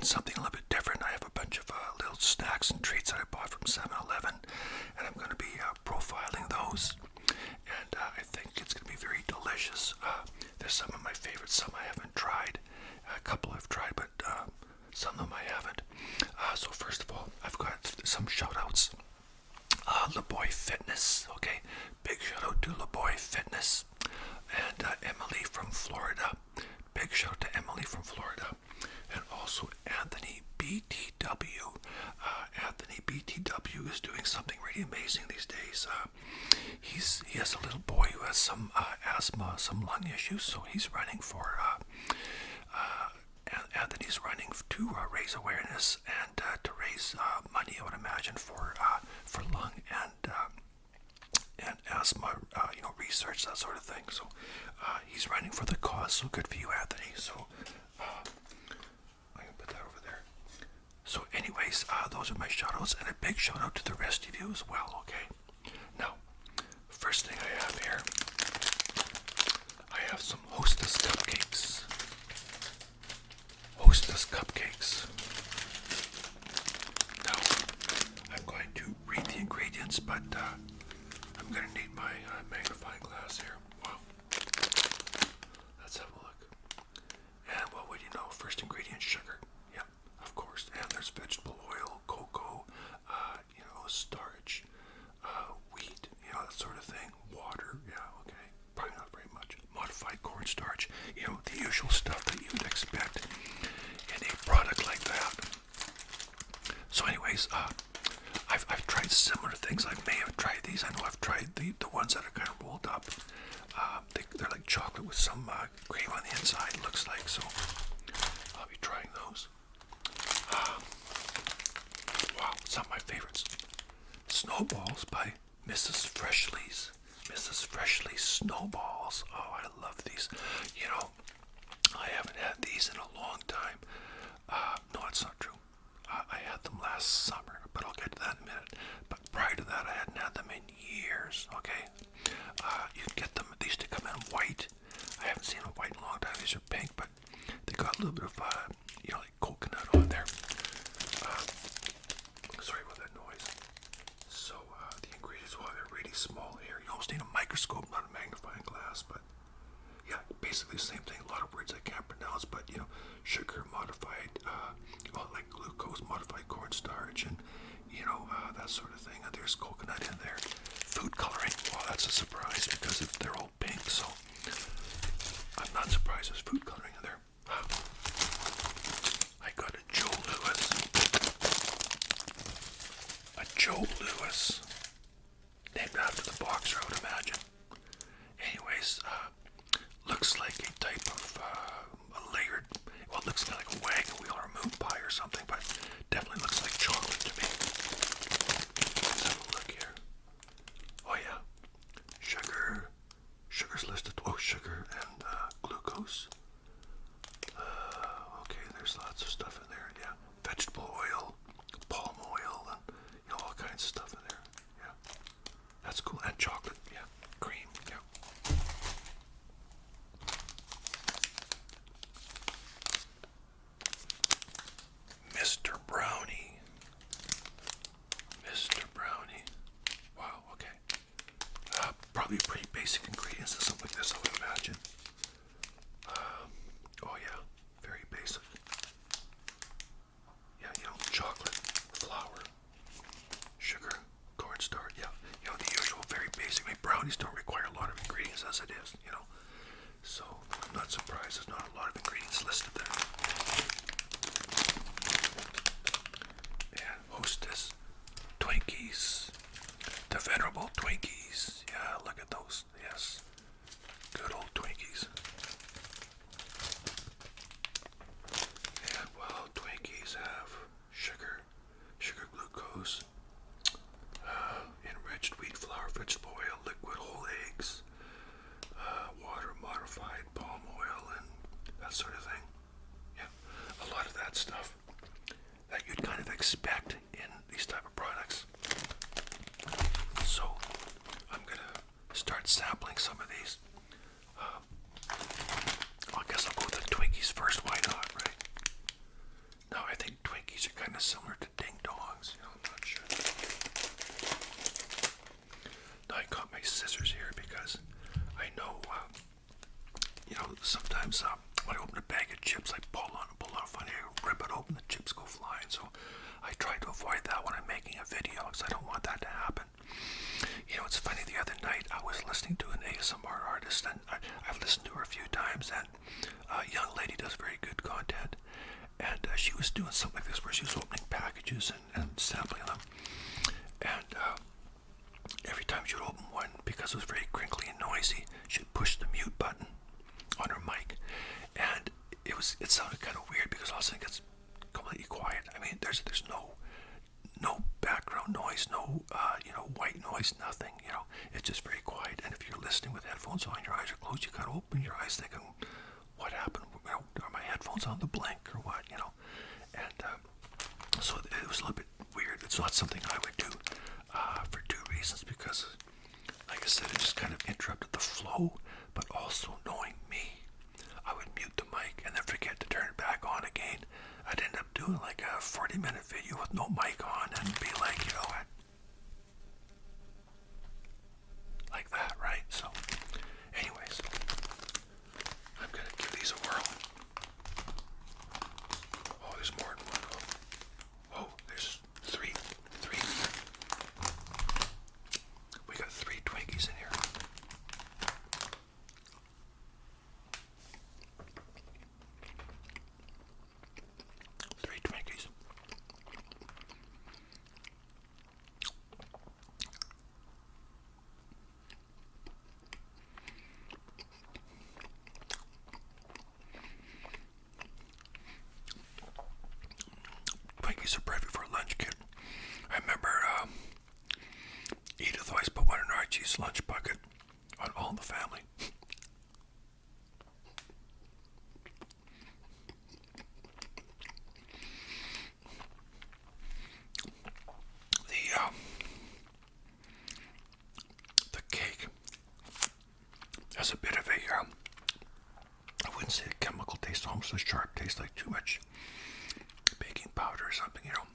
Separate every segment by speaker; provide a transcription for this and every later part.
Speaker 1: something a little bit different. I have a bunch of little snacks and treats that I bought from 7-Eleven, and I'm going to be profiling those. And I think it's going to be very delicious. There's some of my favorites, some I haven't tried. A couple I've tried, but some of them I haven't. So first of all, I've got some shout-outs. LeBoy Fitness, okay? Big shout-out to LeBoy Fitness. And Emily from Florida. Big shout-out to Emily from Florida. And also Anthony BTW. Anthony BTW is doing something really amazing these days. He has a little boy who has some asthma, some lung issues, so he's running for Anthony's running to raise awareness and to raise money, I would imagine, for lung and asthma, research, that sort of thing. So he's running for the cause. So good for you, Anthony. So I'm gonna put that over there. So, anyways, those are my shout-outs, and a big shout-out to the rest of you as well. Okay. Now, first thing I have here, I have some Hostess cupcakes. Hostess cupcakes. Now, I'm going to read the ingredients, but I'm going to need my magnifying glass here. Wow. Let's have a look. And what would you know? First ingredient, sugar. Yeah, of course. And there's vegetable oil, cocoa, starch, wheat, that sort of thing. Water, yeah, okay. Probably not very much. Modified cornstarch, the usual stuff that you would expect in a product like that. So anyways, I've tried similar things. I may have tried these. I know I've tried the ones that are kind of rolled up. They're like chocolate with some cream on the inside, it looks like. So I'll be trying those. Wow, some of my favorites. Snowballs by Mrs. Freshley's. Mrs. Freshley's Snowballs. Oh, I love these. I haven't had these in a long time. No, it's not true. I had them last summer, but I'll get to that in a minute. But prior to that, I hadn't had them in years, okay? You can get them, they used to come in white. I haven't seen a white in a long time. These are pink, but they got a little bit of, like coconut on there. Sorry about that noise. So, the ingredients, they're really small here. You almost need a microscope, not a magnifying glass, but yeah, basically the same thing. A lot of words I can't pronounce, but sugar, modified, like glucose, modified cornstarch, and that sort of thing. And there's coconut in there. Food coloring. Well, that's a surprise because they're all pink, so I'm not surprised there's food coloring in there. I got a Joe Louis. A Joe Louis. Named after the boxer, I would imagine. Anyways, looks like a type of a layered, well, it looks kind of like a wagon wheel or a moon pie or something, but definitely looks like chocolate to me. Let's have a look here. Oh yeah, sugar's listed. Oh, sugar and glucose. Okay, there's lots of stuff in there. Yeah, vegetable oil, palm oil, and all kinds of stuff in there. Yeah, that's cool. And chocolate. Yeah, cream. Yeah. Mr. Brownie. Mr. Brownie. Wow, okay. Probably pretty basic ingredients and something like this, I would imagine. Oh yeah, very basic. Yeah, chocolate, flour, sugar, cornstarch, yeah. The usual, very basic. I mean, brownies don't require a lot of ingredients as it is, So, I'm not surprised there's not a lot of ingredients listed there. And Hostess Twinkies. The venerable Twinkies. Yeah, look at those. Yes. Good old Twinkies. And, well, Twinkies have sugar, glucose, enriched wheat flour, vegetable oil, liquid whole eggs, water, modified palm oil, and that sort of thing. Yeah, a lot of that stuff that you'd kind of expect in these type of products. So I'm gonna start sampling some of of similar to ding dongs. You know, I'm not sure. Now I got my scissors here because I know, you know, sometimes when I open a bag of chips, I pull on a funny, I rip it open, the chips go flying. So I try to avoid that when I'm making a video because I don't want that to happen. You know, it's funny, the other night I was listening to an ASMR artist, and I've listened to her a few times, and a young lady does very good content, and she was doing something like this where she was opening packages and sampling them, and every time she would open one, because it was very crinkly and noisy, she'd push the mute button on her mic, and it sounded kind of weird because all of a sudden it gets completely quiet. I mean, there's no background noise, no you know, white noise, nothing. You know, it's just very quiet. And if you're listening with headphones on, your eyes are closed, you gotta open your eyes thinking, what happened? You know, are my headphones on the blink or what? You know, and so it was a little bit weird. It's not something I would do for two reasons, because, like I said, it just kind of interrupted the flow. But also, knowing me, I would mute the mic and then forget to turn it back on again. I'd end up doing like a 40-minute video with no mic on and be like, you know, like that, right? So, anyways, I'm gonna give these a whirl. Oh, there's more than one. Oh, there's three. We got 3 Twinkies in here. Twinkies are perfect for a lunch kit. I remember Edith always put one in Archie's lunch bucket on All in the Family. The cake has a bit of a I wouldn't say a chemical taste, almost a sharp taste, like too much baking powder or something, you know.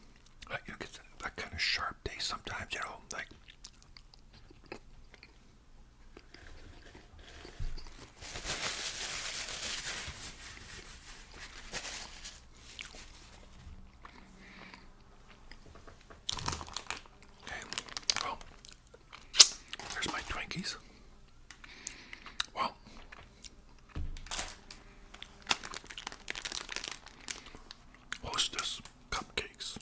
Speaker 1: Like, you get that kind of sharp taste sometimes, you know, like. Okay, well, there's my Twinkies. Well, Hostess cupcakes.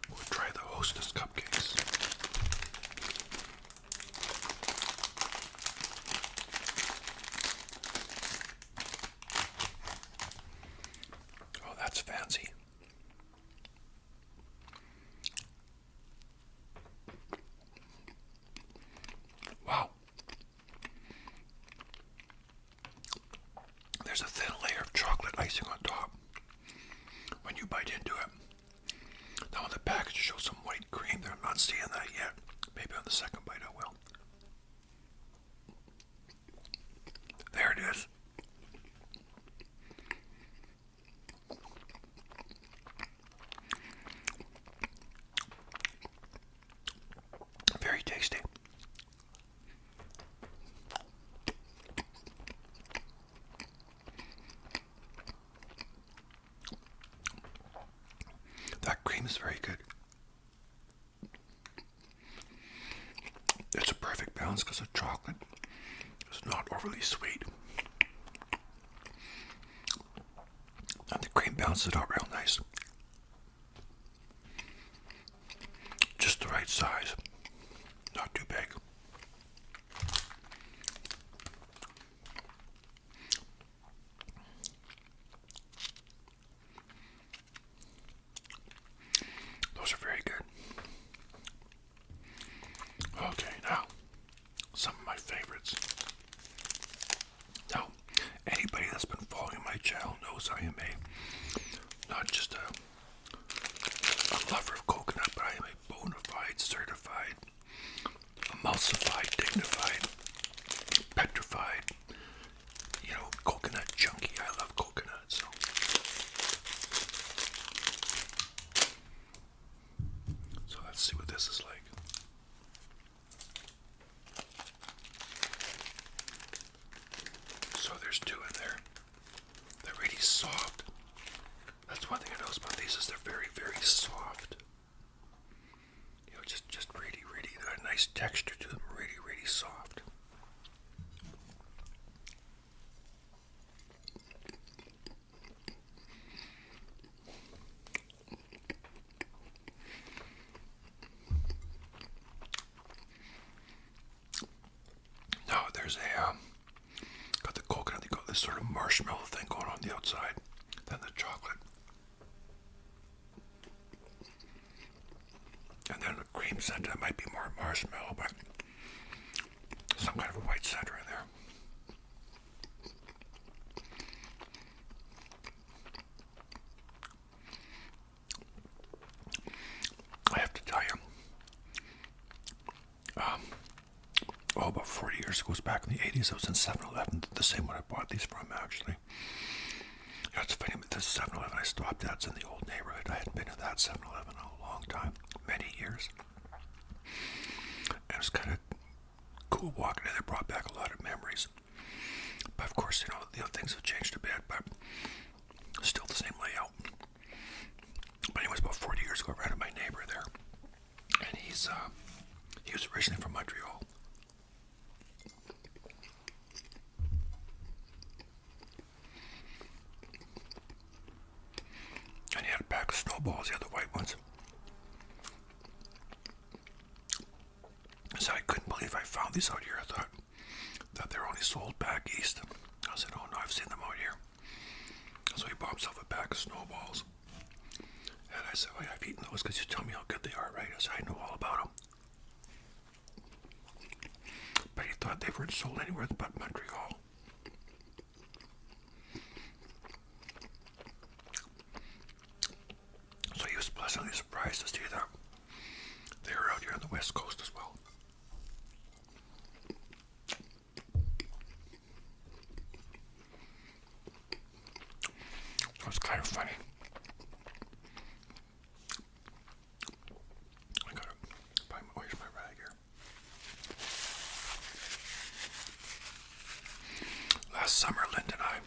Speaker 1: We'll try the Hostess cupcakes. Oh, that's fancy. Wow. There's a thin layer of chocolate icing on top when you bite into it. Now on the package shows some white cream there. I'm not seeing that yet. Maybe on the second bite I will. There it is. Very tasty. That cream is very good. It's a perfect balance because the chocolate is not overly sweet. And the cream balances it out real nice. Just the right size. Not too big. Those are very good. Okay, now, some of my favorites. Now, anybody that's been following my channel knows I am not just a this is like. So there's two in there. They're really soft. That's one thing I noticed about these is they're very, very soft. You know, just really, really a nice texture to them. Really, really soft. Now there's a got the coconut. They got this sort of marshmallow thing going on the outside. Then the chocolate. And then the cream center, that might be more marshmallow, but some kind of a white center in there. I have to tell you, about 40 years ago, it was back in the 80s, I was in 7-Eleven, the same one I bought these from, actually. You know, it's funny, this 7-Eleven I stopped at, it's in the old neighborhood. I hadn't been to that 7-Eleven in a long time, many years. And it was kind of cool walking in there, brought back a lot of memories. But of course, you know, things have changed a bit, but still the same layout. But anyways, about 40 years ago, I ran into my neighbor there. And he was originally from Montreal. And he had a pack of snowballs, the other white ones. So I couldn't believe I found these out here. I thought that they're only sold back east. I said, oh no, I've seen them out here. So he bought himself a pack of snowballs. And I said, oh, yeah, I've eaten those because you tell me how good they are, right? I said, I know all about them. But he thought they weren't sold anywhere but Montreal. So he was pleasantly surprised to see that they were out here on the West Coast as well. So it's kind of funny. I gotta find where's my rag here? Last summer, Linda and I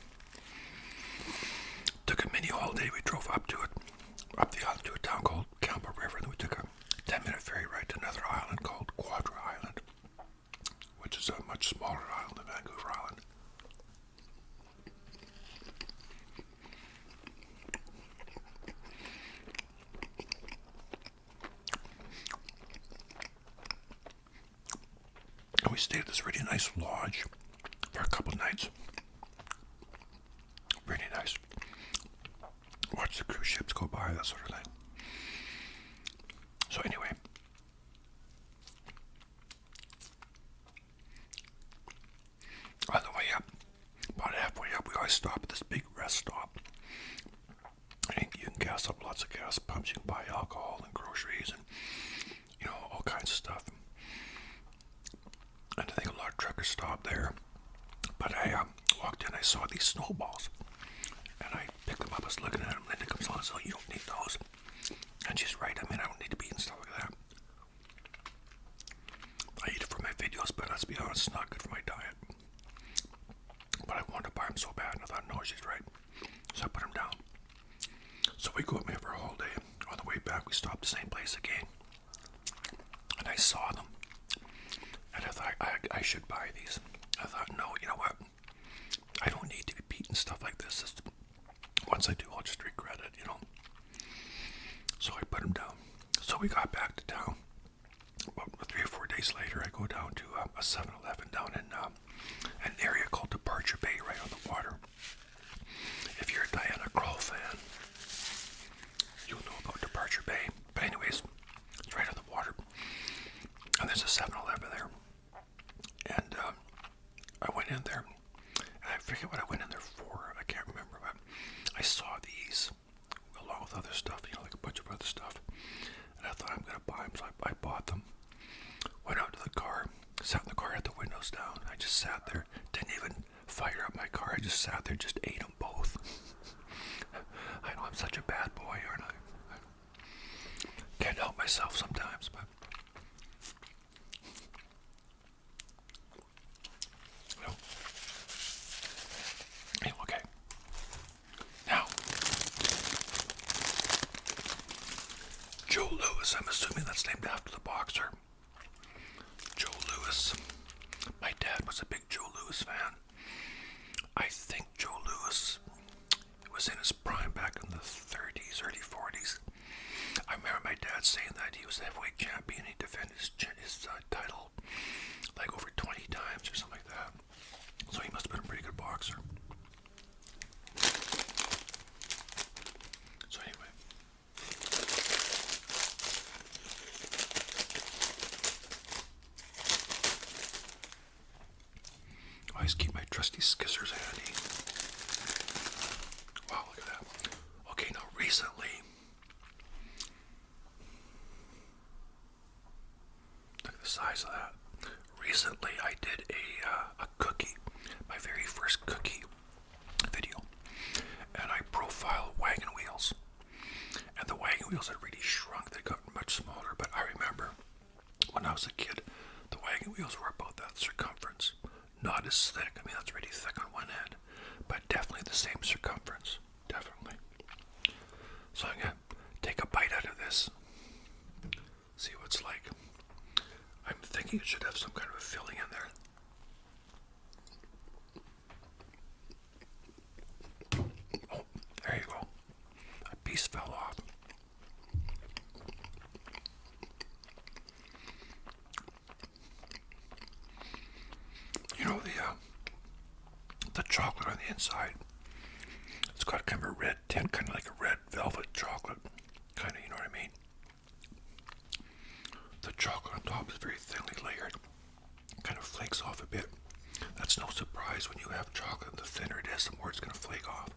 Speaker 1: took a mini holiday. We drove up to the island to a town called Campbell River, and then we took a 10-minute ferry ride to another island called Quadra Island, which is a much smaller island than Vancouver Island. And we stayed at this really nice lodge for a couple nights. Really nice. Watch the cruise ships go by, that sort of thing. So anyway, on the way up, about halfway up, we always stop at this big rest stop. And you can gas up lots of gas pumps. You can buy alcohol and groceries and, you know, all kinds of stuff. And I think a lot of truckers stop there. But I walked in, I saw these snowballs. And I picked them up, I was looking at them. Linda comes on and says, oh, you don't need those. And she's right, I mean, I don't need to be eating stuff like that. I eat it for my videos, but let's be honest, it's not good for my diet. But I wanted to buy them so bad, and I thought, no, she's right. So I put them down. So we go up there for a whole day. On the way back, we stopped the same place again. And I saw them. And I thought, I should buy these. I thought, no, you know what? I don't need to be eating stuff like this. Once I do, I'll just regret it, you know. So I put them down. So we got back to town. About 3 or 4 days later, I go down to a 7-Eleven down in an area called Departure Bay, right on the water. If you're a Diana Krall fan, you'll know about Departure Bay. But anyways, it's right on the water. And there's a 7-Eleven there. And I went in there. And I forget what I went in there for. I can't remember. But I saw these along with other stuff, you know, like a bunch of other stuff. And I thought, I'm going to buy them. So I bought them. Went out to the car. Sat in the car, had the windows down. I just sat there. Didn't even fire up my car. I just sat there, just ate them both. I know I'm such a bad boy, aren't I? Can't help myself sometimes, but Joe Louis, I'm assuming that's named after the boxer. Joe Louis. My dad was a big Joe Louis fan. I think Joe Louis was in his prime back in the 30s, early 40s. I remember my dad saying that he was the heavyweight champion. He defended his title like over 20 times or something like that. So he must have been a pretty good boxer. So anyway. I always keep my trusty skizzers handy. Wow, look at that. Okay, now recently, look at the size of that. Recently, I did a cookie, my very first cookie video, and I profiled wagon wheels. And the wagon wheels had really shrunk; they got much smaller. But I remember when I was a kid, the wagon wheels were about that circumference. Not as thick. I mean, that's really thick on one end, but definitely the same circumference. Definitely. So I'm gonna take a bite out of this. See what it's like. I'm thinking it should have some kind of a filling in there. Oh, there you go. A piece fell off. You know the chocolate on the inside. It's got kind of a red tint, kind of like a red velvet chocolate, kind of, you know what I mean? The chocolate on top is very thinly layered, kind of flakes off a bit. That's no surprise when you have chocolate. The thinner it is, the more it's going to flake off.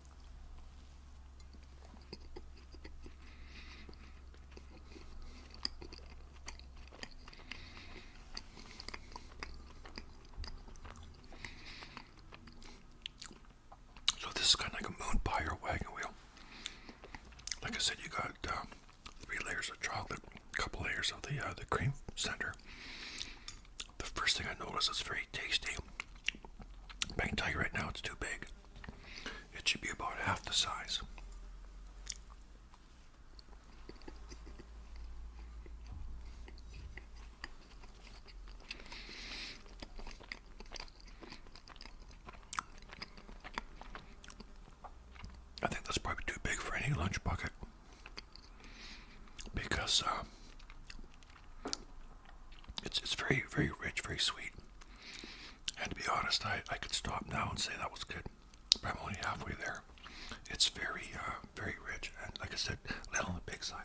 Speaker 1: So this is kind of like a moon pie or wagon wheel. Like I said, you got 3 layers of chocolate, a couple layers of the cream center. The first thing I noticed is very tasty. But I can tell you right now, it's too big. It should be about half the size. I think that's probably too big for any lunch bucket. Because it's very, very rich, very sweet. And to be honest, I could stop now and say that was good. But I'm only halfway there. It's very, very rich. And like I said, a little on the big side.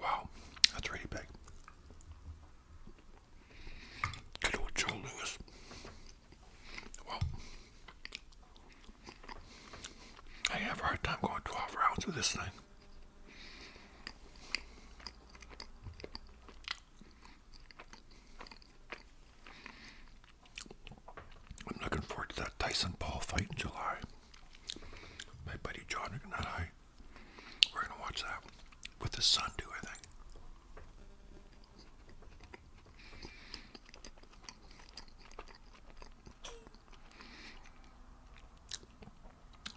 Speaker 1: Wow, that's really big. Good old Joe Louis. Well, I have a hard time going 12 rounds with this thing. I'm looking forward to that Tyson Paul fight in July. My buddy John and I, we're going to watch that with his son too, I think.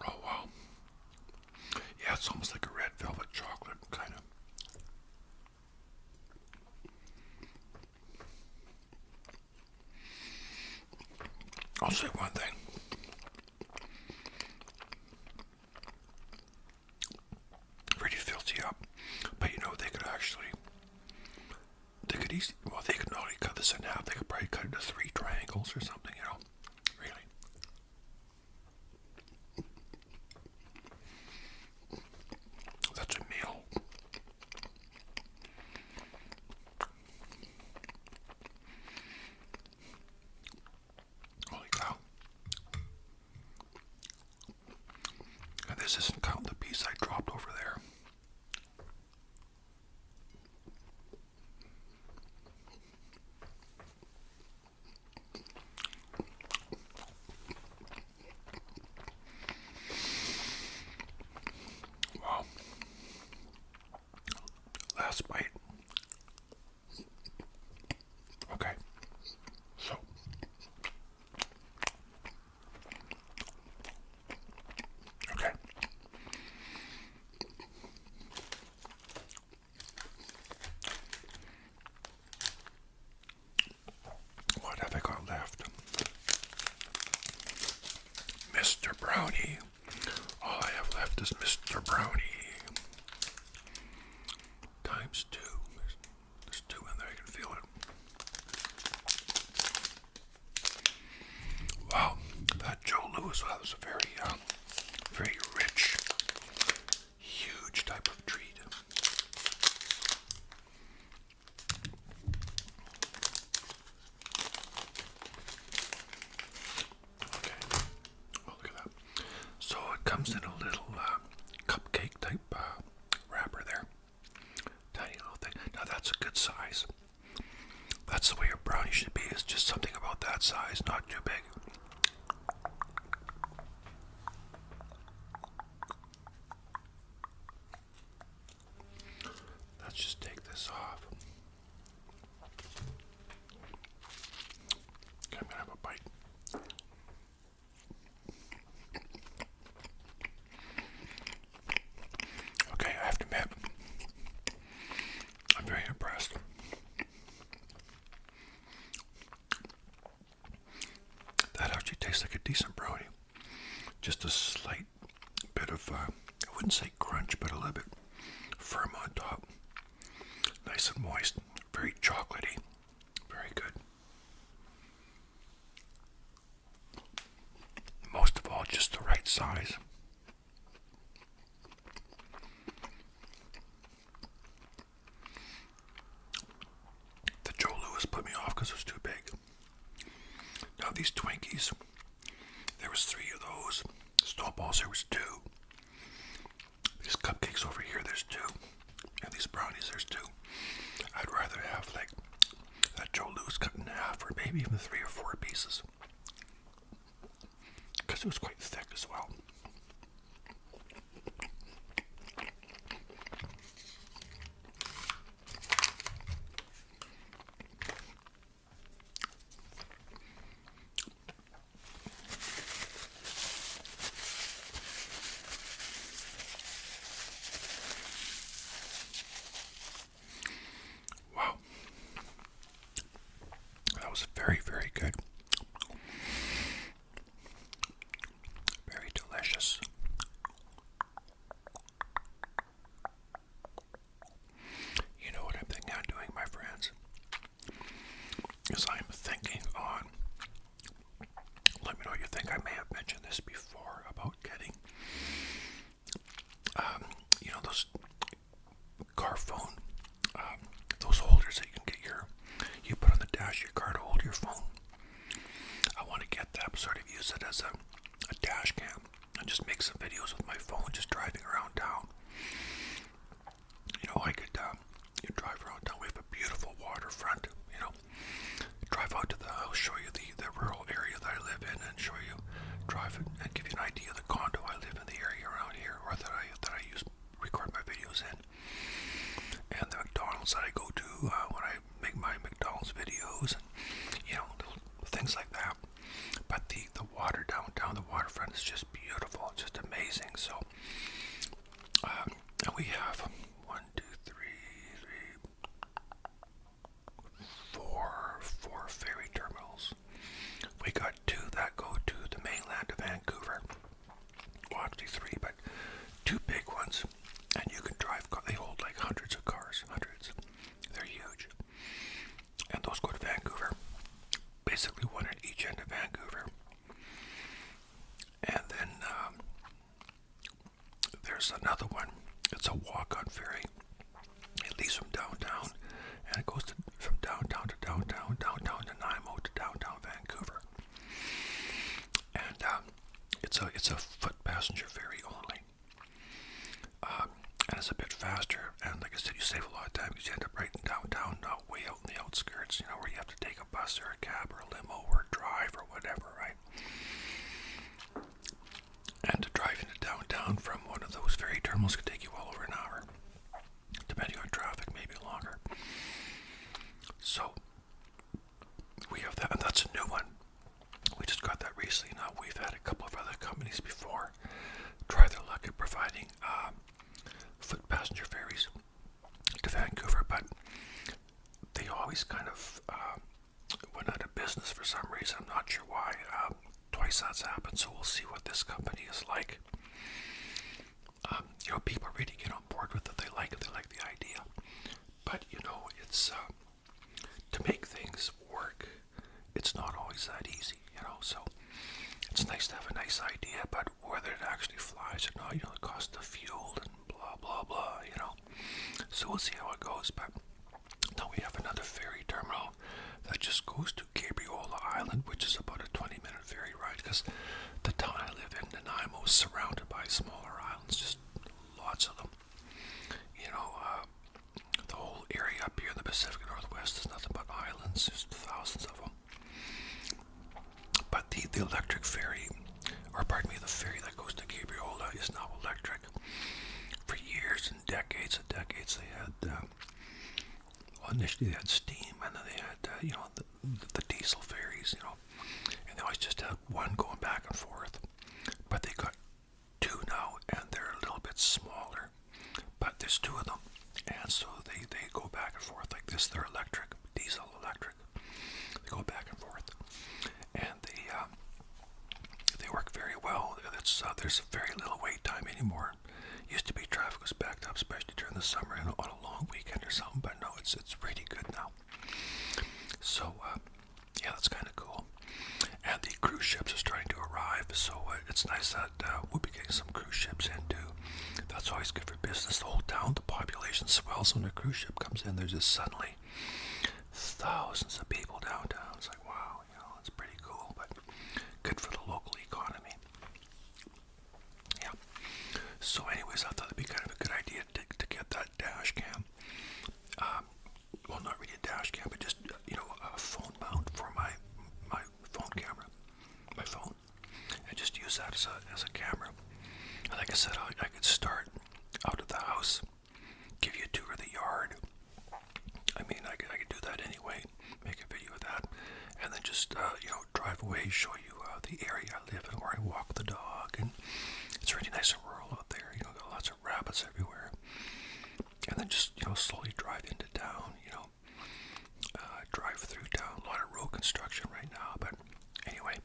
Speaker 1: Oh wow. Yeah, it's almost like a red velvet chocolate, kind of. I'll say one thing. Really fills you up. But you know, they could easily, well, they could not only cut this in half, they could probably cut it into 3 triangles or something, you know. Really. That's a meal. Holy cow. And this isn't counting the piece I dropped over there. Brownie. All I have left is Mr. Brownie. Times 2. There's 2 in there, I can feel it. Wow, that Joe Louis, that was a very rich, huge type of treat. Okay, oh look at that. So it comes in a little cupcake type wrapper there. Tiny little thing. Now that's a good size. That's the way a brownie should be, is just something about that size, not too big. Let's just take this off. Okay, I'm gonna have a bite. Okay, I have to admit, I'm very impressed. That actually tastes like a decent brownie. Just a slight bit of, I wouldn't say crunch, but a little bit firm on top. Nice and moist, very chocolatey, very good. Most of all, just the right size. The Joe Louis put me off because it was too big. Now these Twinkies, there was 3 of those. Snowballs, there was 2. These cupcakes over here, there's 2. And these brownies, there's 2. I'd rather have like that Joe Louis cut in half, or maybe even 3 or 4 pieces, because it was quite thick as well. Wow. That was very, very good. Very delicious. You know what I'm thinking on doing, my friends? Is I'm thinking on, let me know what you think. I may have mentioned this before about getting, you know, those car phone, those holders that you can get you put on the dash of your car to hold your phone. I want to get that, sort of use it as a dash cam and just make some videos with my phone just driving around town. You know, I could drive around town. We have a beautiful waterfront, you know. Drive out to the house, show you the rural area that I live in, and show you, drive it and give you an idea of the condo I live in, the area around here, or that I use, record my videos in. And the McDonald's that I go to when I make my McDonald's videos, and you know, little things like that. But the water downtown, the waterfront is just beautiful. It's just amazing. So, and we have 1, 2, 3, 4 ferry terminals. We got 2 that go to the mainland of Vancouver. Well, actually 3, but 2 big ones. And you can drive, they hold like hundreds of cars, hundreds. They're huge. And those go to Vancouver. Basically 1 at each end of Vancouver. And then there's another one. It's a walk-on ferry. It leaves from downtown, and it goes from downtown to downtown, downtown to Nanaimo to downtown Vancouver. And it's a foot passenger ferry only. And it's a bit faster, and like I said, you save a lot of time because you end up right in downtown, not way out in the outskirts, you know, where you have to take a bus or a cab or a limo or a drive or whatever, right? And to drive into downtown from one of those ferry terminals could take you well over an hour, depending on traffic, maybe longer. So we have that, and that's a new one. We just got that recently. Now we've had a couple of other companies before try their luck at providing foot passenger ferries to Vancouver, but they always kind of went out of business for some reason. I'm not sure why. twice that's happened, so we'll see what this company is like. You know, people really get on board with it. They like it. They like the idea. But you know, it's to make things work. It's not always that easy. You know, so it's nice to have a nice idea, but whether it actually flies or not, you know, the cost of fuel and blah blah blah. You know, so we'll see how it goes. But now we have another ferry terminal that just goes to Gabriola Island, which is about a 20-minute ferry ride, because the town I live in, Nanaimo, is surrounded by smaller islands, just lots of them. You know, the whole area up here in the Pacific Northwest is nothing but islands, just thousands of them. But the electric ferry, or pardon me, the ferry that goes to Gabriola is now electric. For years and decades they had, well, initially they had steam, and then they had, you know, the diesel ferries, you know, and they always just had one going back and forth. But they got two now, and they're a little bit smaller, but there's two of them, and so they go back and forth like this. They're electric, diesel electric. They go back and forth, and they work very well. There's very little wait time anymore. Used to be traffic was backed up, especially during the summer and on a long weekend or something, but no, it's really good now. So yeah, that's kind of cool. And the cruise ships are starting to arrive, so it's nice that we'll be getting some cruise ships in too. That's always good for business. The whole town, the population swells when a cruise ship comes in. There's just suddenly thousands of people downtown. It's like, wow, you know, it's pretty cool, but good for the local economy. Yeah. So anyways, I thought it'd be kind of a good idea to get that dash cam. Well, not really a dash cam, but just, you know, a phone mount for my phone camera, my phone, and just use that as a camera. And like I said, I could start out of the house, give you a tour of the yard. I mean, I could do that anyway, make a video of that, and then just, you know, drive away, show you the area I live in, where I walk the dog, and it's really nice and rural out there. You know, got lots of rabbits everywhere. And then just, you know, slowly drive into town, you know, drive through town. A lot of road construction right now, but anyway,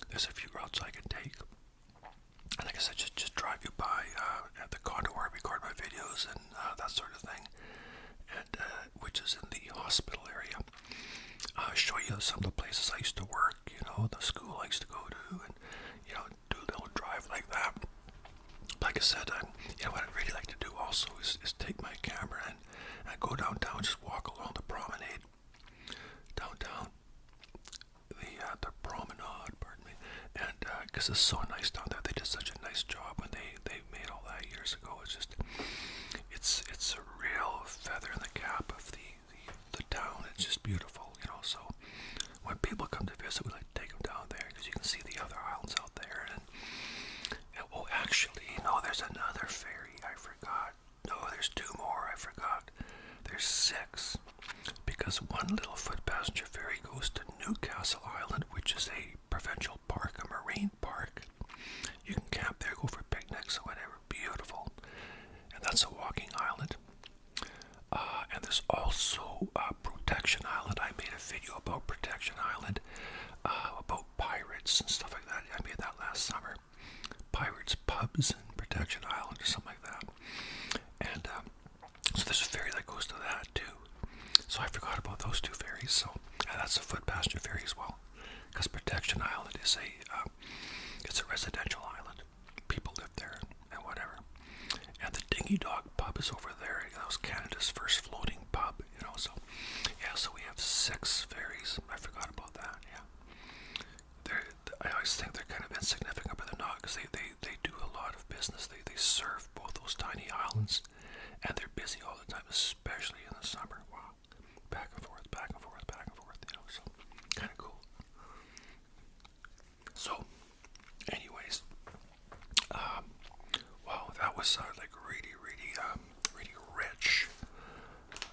Speaker 1: there's a few routes I can take. And like I said, just drive you by at the condo where I record my videos and that sort of thing, and which is in the hospital area. Show you some of the places I used to work, you know, the school I used to go to, and, you know, do a little drive like that. Like I said, you know, what I'd really like to do also is take my camera and go downtown, just walk along the promenade downtown, the promenade, pardon me, and because it's so nice down there. They did such a nice job when they made all that years ago. It's just, it's a real feather in the cap of the town. It's just beautiful, you know. So when people come to visit, we like to take them down there because you can see the other islands out there. And oh, actually, no, there's another ferry. I forgot. No, there's two more. I forgot. There's 6, because one little foot passenger ferry goes to Newcastle Island, which is a provincial park, a marine park. You can camp there, go for picnics or whatever. Beautiful. And that's a walking island. And there's also Protection Island. I made a video about Protection Island, about pirates and stuff like that. I made that last summer. Pirates pubs in Protection Island or something like that. And so there's a ferry that goes to that too. So I forgot about those 2 ferries. So that's a foot passenger ferry as well, because Protection Island is it's a residential island. People live there and whatever. And the Dingy Dog pub is over there. That was Canada's first floating pub, you know. So yeah, so we have 6 ferries. I forgot about that. Yeah, I always think they're kind of insignificant, but they're not, because they do a lot of business. They serve both those tiny islands, and they're busy all the time, especially in the summer. Wow, back and forth, back and forth, back and forth. You know, so kind of cool. So, anyways, wow, that was like really rich.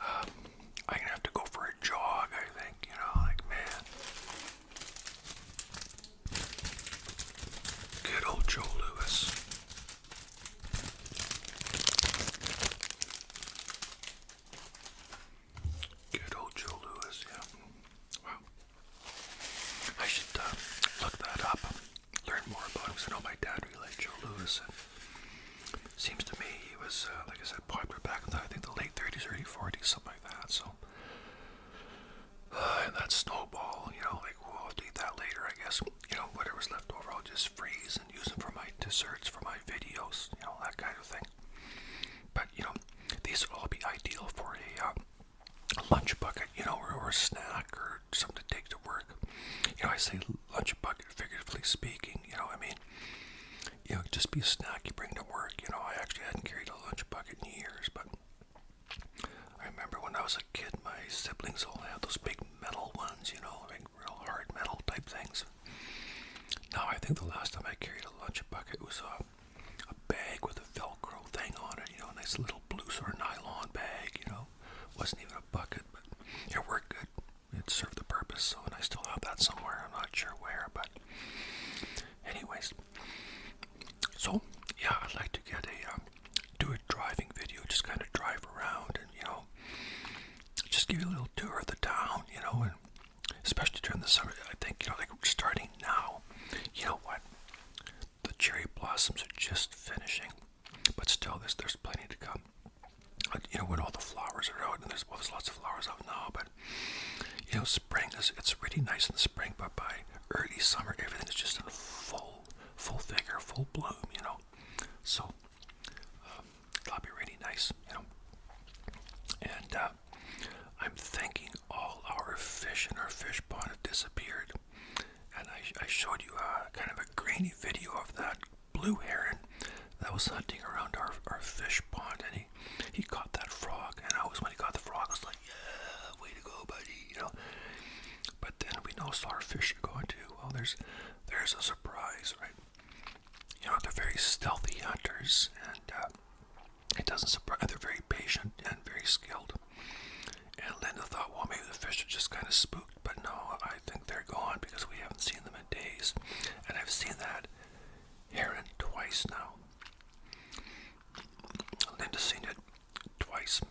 Speaker 1: I'm gonna have to go for a jog, I think. You know, like, man. Good old Joe Louis. something to take to work. You know, I say lunch bucket figuratively speaking, you know, I mean, you know, just be a snack you bring to work. You know, I actually hadn't carried a lunch bucket in years, but I remember when I was a kid, my siblings all had those big metal ones, you know, like real hard metal type things. Now, I think the last time I carried a lunch bucket was a bag with a Velcro thing on it, you know, a nice little blue sort of nylon bag, you know. Wasn't even a bucket, but it worked good. It served the purpose, so, and I still have that somewhere. I'm not sure where, but anyways. So, yeah, I'd like to get do a driving video, just kind of drive around and, you know, just give you a little tour of the town, you know, and especially during the summer. I think, you know, like starting now, you know what, the cherry blossoms are just finishing, but still there's plenty to come. You know, when all the flowers are out, and there's lots of flowers out now, but, you know, spring it's really nice in the spring, but by early summer, everything is just in full vigor, full bloom, you know. So, that'll be really nice, you know. And, I'm thinking all our fish in our fish pond have disappeared. And I showed you kind of a grainy video of that blue heron that was hunting around our fish pond, and he caught that frog. And when he caught the frog, I was like, yeah, way to go, buddy, you know. But then we noticed our fish are going to, well, there's a surprise, right? You know, they're very stealthy hunters, and it doesn't surprise. They're very patient and very skilled. And Linda thought, well, maybe the fish are just kind of spooked, but no, I think they're gone because we haven't seen them in days. And I've seen that heron twice now. Linda's seen it twice,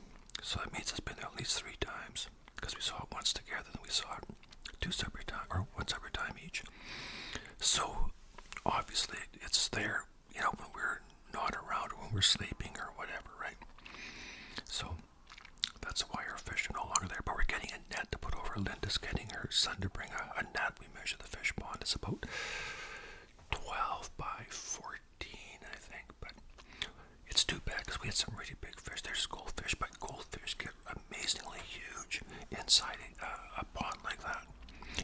Speaker 1: so that means it's been there at least 3 times, because we saw it once together, then we saw it 2 separate times, or 1 separate time each. So obviously it's there, you know, when we're not around or when we're sleeping or whatever, right? So that's why our fish are no longer there, but we're getting a net to put over. Linda's getting her son to bring a net. We measure the fish pond. It's about 12 by 14, I think, but it's too bad because we had some really big fish. There's goldfish, but goldfish get amazingly huge inside a pond like that.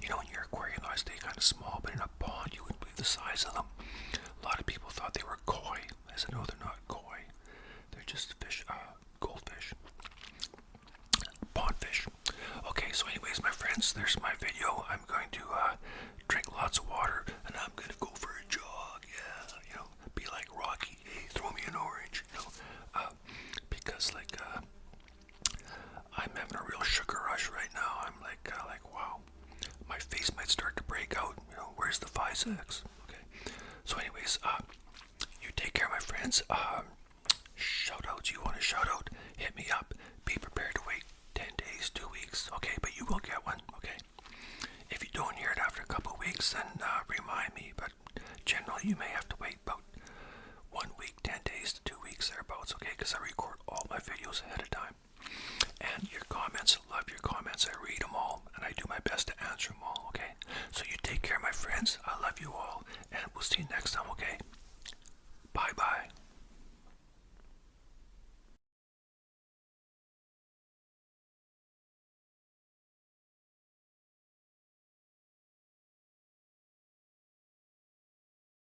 Speaker 1: You know, in your aquarium, they stay kind of small, but in a pond, you wouldn't believe the size of them. A lot of people thought they were koi. I said, no, they're not koi. They're just fish, goldfish. Pondfish. Okay, so anyways, my friends, there's my video. I'm going to drink lots of water, and I'm going to go for a jog. Yeah, you know, be like Rocky. Hey, throw me an orange, you know, because like I'm having a real sugar rush right now. I'm like wow, my face might start to break out. You know, where's the 5-6? Okay. So anyways, you take care, my friends. Shout outs. You want a shout out? Hit me up. Be prepared to wait 10 days, 2 weeks. Okay, but you will get one. Okay. If you don't hear it after a couple of weeks, then remind me. But generally, you may have to wait about 1 week, 10 days to 2 weeks thereabouts. Okay, because I record all my videos ahead of time. And your comments, love your comments. I read them all, and I do my best to answer them all. Okay. So you take care, my friends. I love you all, and we'll see you next time. Okay.